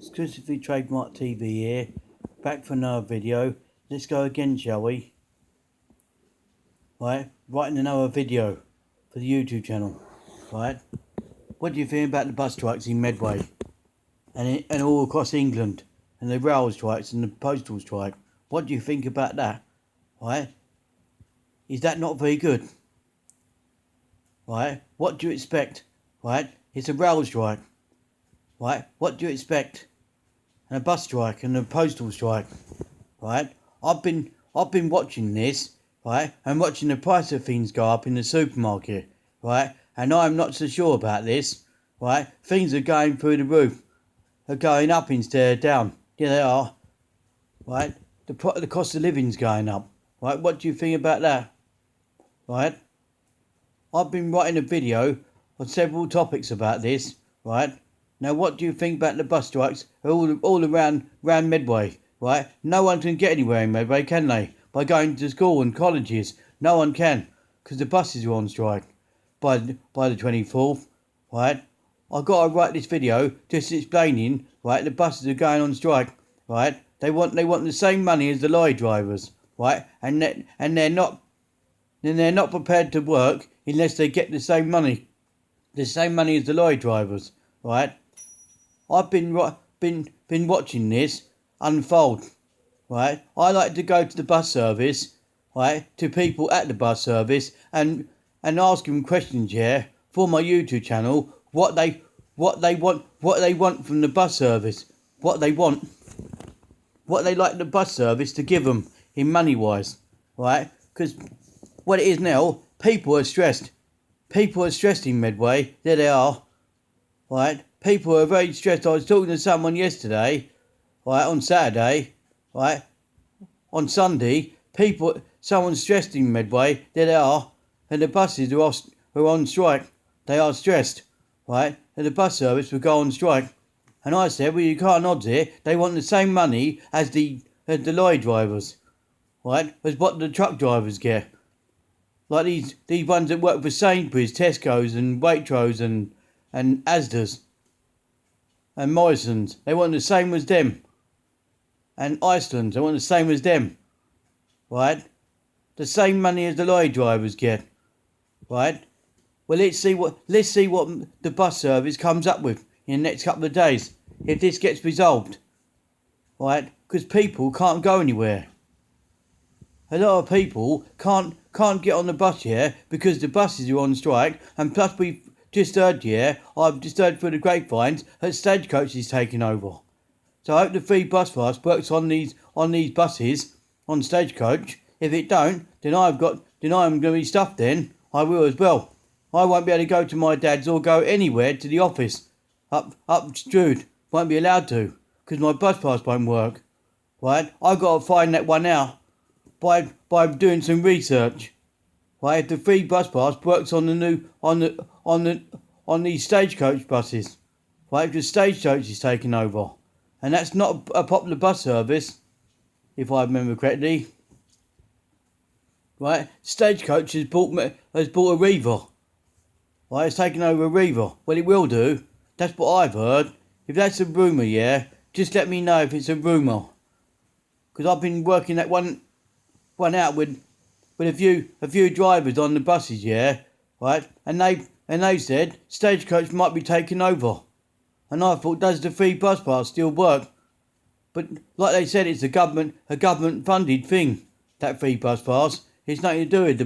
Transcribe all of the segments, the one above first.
Exclusively Trademark TV here, back for another video. Let's go again, shall we? Right, writing another video for the YouTube channel. Right, what do you think about the bus strikes in Medway and all across England, and the rail strikes and the postal strike? What do you think about that? Right, is that not very good? Right, what do you expect? Right, it's a rail strike. Right, what do you expect? And a bus strike and a postal strike. Right, I've been watching this, right, and watching the price of things go up in the supermarket, right, and I'm not so sure about this, right. Things are going through the roof, are going up instead of down. Yeah, they are, right. The cost of living's going up, right. What do you think about that, right? I've been writing a video on several topics about this, right. Now, what do you think about the bus strikes all around Medway, right? No one can get anywhere in Medway, can they? By going to school and colleges, no one can, because the buses are on strike by the 24th, right? I've got to write this video just explaining, right? The buses are going on strike, right? They want the same money as the lorry drivers, right? And they're not prepared to work unless they get the same money as the lorry drivers, right? I've been watching this unfold, right? I like to go to the bus service, right, to people at the bus service and ask them questions, yeah, for my YouTube channel, what they want from the bus service, what they like the bus service to give them in money wise, right? Because what it is now, people are stressed in Medway. There they are, right? People are very stressed. I was talking to someone yesterday, right, on Saturday, right, on Sunday. Someone's stressed in Medway. There they are, and the buses are on strike. They are stressed, right, and the bus service will go on strike. And I said, well, you can't odds it. They want the same money as the lorry drivers, right, as what the truck drivers get. Like these ones that work for Sainsbury's, Tesco's, and Waitrose and Asda's. And Morrison's, they want the same as them. And Iceland, they want the same as them. Right? The same money as the lorry drivers get. Right? Well, let's see what the bus service comes up with in the next couple of days. If this gets resolved. Right? Because people can't go anywhere. A lot of people can't get on the bus here because the buses are on strike, and plus I've just heard through the grapevines that Stagecoach is taking over. So I hope the free bus pass works on these buses on Stagecoach. If it don't, then I'm going to be stuffed. Then I will as well. I won't be able to go to my dad's or go anywhere to the office up Strood. Won't be allowed to because my bus pass won't work. Right? I've got to find that one out by doing some research. Right, if the free bus pass works on these Stagecoach buses, right? Because Stagecoach is taking over, and that's not a popular bus service, if I remember correctly. Right, Stagecoach has bought a Reaver. Right, it's taking over a Reaver. Well, it will do. That's what I've heard. If that's a rumour, yeah, just let me know if it's a rumour. Because I've been working that one out with a few drivers on the buses, yeah, right, and they said Stagecoach might be taking over, and I thought, does the free bus pass still work? But like they said, it's a government funded thing. That free bus pass, it's nothing to do with the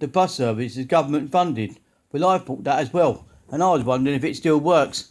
bus service is government funded. Well, I thought that as well, and I was wondering if it still works.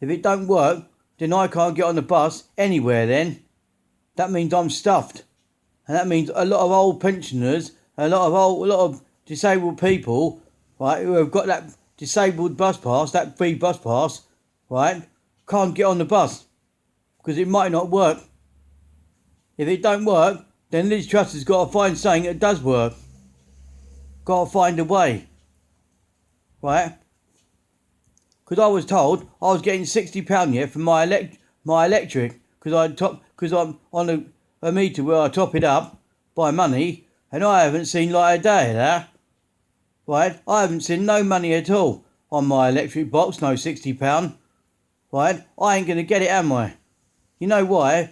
If it don't work, then I can't get on the bus anywhere. Then that means I'm stuffed. And that means a lot of old pensioners, a lot of disabled people, right, who have got that disabled bus pass, that free bus pass, right, can't get on the bus because it might not work. If it don't work, then Liz Truss has got to find something that does work. Got to find a way, right? Because I was told I was getting £60 here for my electric because I'm on a meter where I top it up by money, and I haven't seen light of day of that. Right? I haven't seen no money at all on my electric box, no £60. Right? I ain't going to get it, am I? You know why?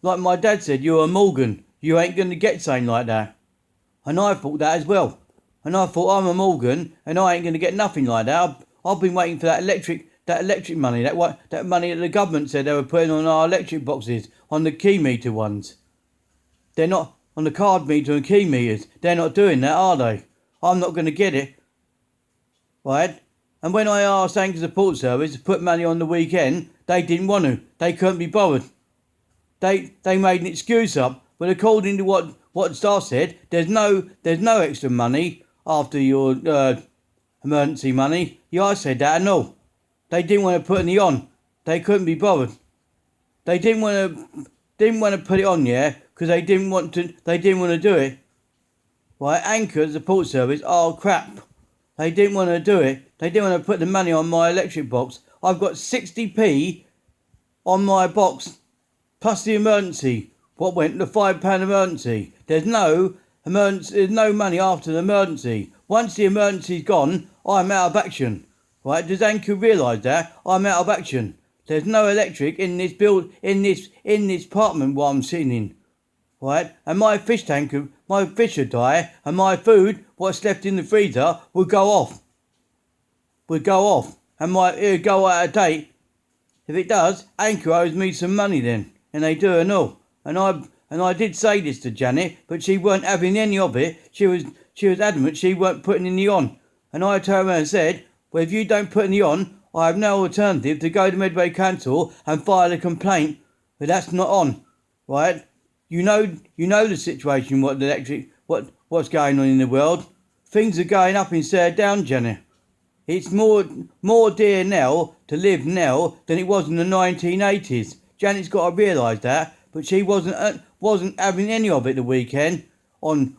Like my dad said, you're a Morgan. You ain't going to get something like that. And I thought that as well. And I thought, I'm a Morgan and I ain't going to get nothing like that. I've been waiting for that electric money, that money that the government said they were putting on our electric boxes, on the key meter ones. They're not on the card meter and key meters. They're not doing that, are they? I'm not going to get it. Right? And when I asked Anchor Support Service to put money on the weekend, they didn't want to. They couldn't be bothered. They made an excuse up, but according to what staff said, there's no extra money after your emergency money. Yeah, I said that and all. They didn't want to put any on. They couldn't be bothered. They didn't want to put it on, yeah, because they didn't want to do it. Right, Anchor Support Service, oh crap. They didn't want to do it. They didn't want to put the money on my electric box. I've got 60p on my box, plus the emergency. What went? The £5 emergency. There's no money after the emergency. Once the emergency's gone, I'm out of action. Right? Does Anchor realise that? I'm out of action. There's no electric in this this apartment where I'm sitting in. Right? And my fish would die, and my food, what's left in the freezer, would go off. And it would go out of date. If it does, Anchor owes me some money then. And they do and all. And I did say this to Janet, but she weren't having any of it. She was adamant she weren't putting any on. And I turned around and said, well, if you don't put any on, I have no alternative to go to Medway Council and file a complaint, but that's not on. Right? You know the situation, what's going on in the world. Things are going up instead of down, Janet. It's more dear now to live now than it was in the 1980s. Janet's got to realise that, but she wasn't having any of it the weekend on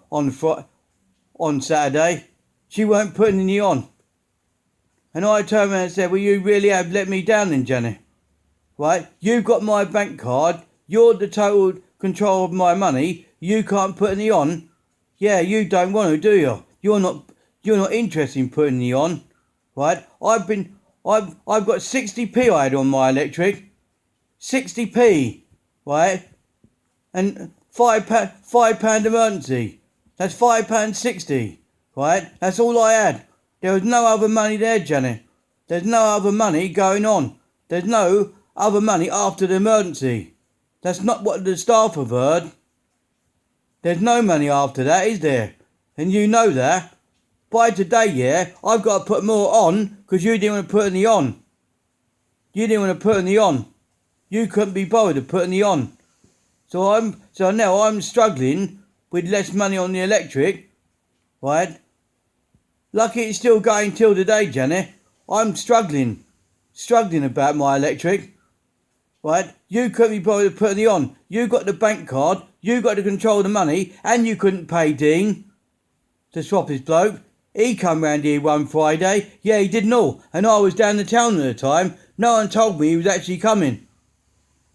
Saturday. She weren't putting any on. And I turned around and said, well, you really have let me down then, Janet. Right? You've got my bank card. You're the total control of my money. You can't put any on. Yeah, you don't want to, do you? You're not interested in putting any on. Right? I've got 60p I had on my electric. 60p. Right? And £5 emergency. That's £5.60. Right? That's all I had. There was no other money there, Janet. There's no other money going on. There's no other money after the emergency. That's not what the staff have heard. There's no money after that, is there? And you know that. By today, yeah, I've got to put more on because you didn't want to put any on. You didn't want to put any on. You couldn't be bothered to put any on. So now I'm struggling with less money on the electric, right? Lucky it's still going till today, Janet. I'm struggling about my electric, right? You couldn't be bothered to put any on. You got the bank card, you got to control the money, and you couldn't pay Dean to swap his bloke. He come round here one Friday. Yeah, he didn't know. And I was down the town at the time. No one told me he was actually coming.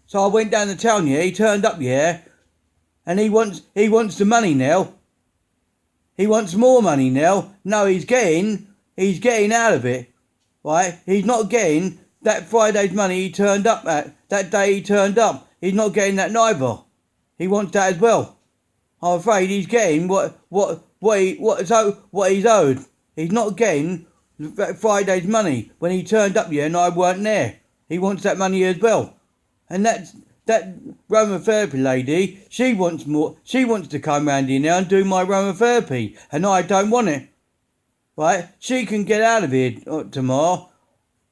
So I went down the town here. He turned up here. And he wants the money now. He wants more money now. No, he's getting out of it. Right? He's not getting that Friday's money he turned up at. That day he turned up. He's not getting that neither. He wants that as well. I'm afraid he's getting what he's owed. He's not getting Friday's money when he turned up here and I weren't there. He wants that money as well. And that aromatherapy lady, she wants more. She wants to come round here now and do my aromatherapy, and I don't want it. Right? She can get out of here tomorrow,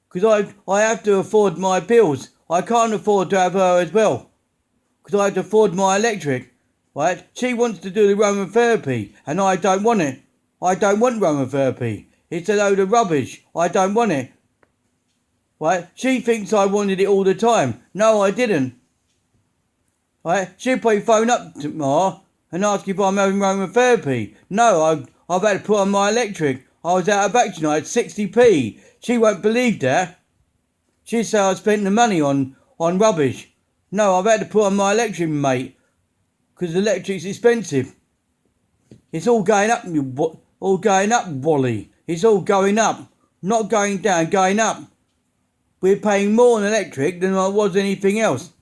because I have to afford my bills. I can't afford to have her as well, because I have to afford my electric. Right? She wants to do the aromatherapy, and I don't want it. I don't want aromatherapy. It's a load of rubbish. I don't want it. Right? She thinks I wanted it all the time. No, I didn't. Right? She'll probably phone up tomorrow and ask if I'm having aromatherapy. No, I've had to put on my electric. I was out of action. I had 60p. She won't believe that. She'll say I spent the money on rubbish. No, I've had to put on my electric, mate. Because the electric's expensive. It's all going up, Wally. It's all going up. Not going down, going up. We're paying more on electric than I was anything else.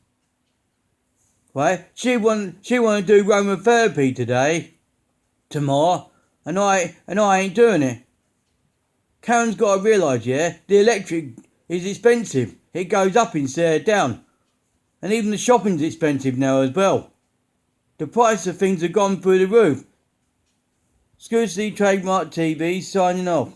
right? She want to do aromatherapy tomorrow, and I ain't doing it. Karen's got to realise, yeah, the electric is expensive. It goes up instead of down. And even the shopping's expensive now as well. The price of things have gone through the roof. Scootsie Trademark TV signing off.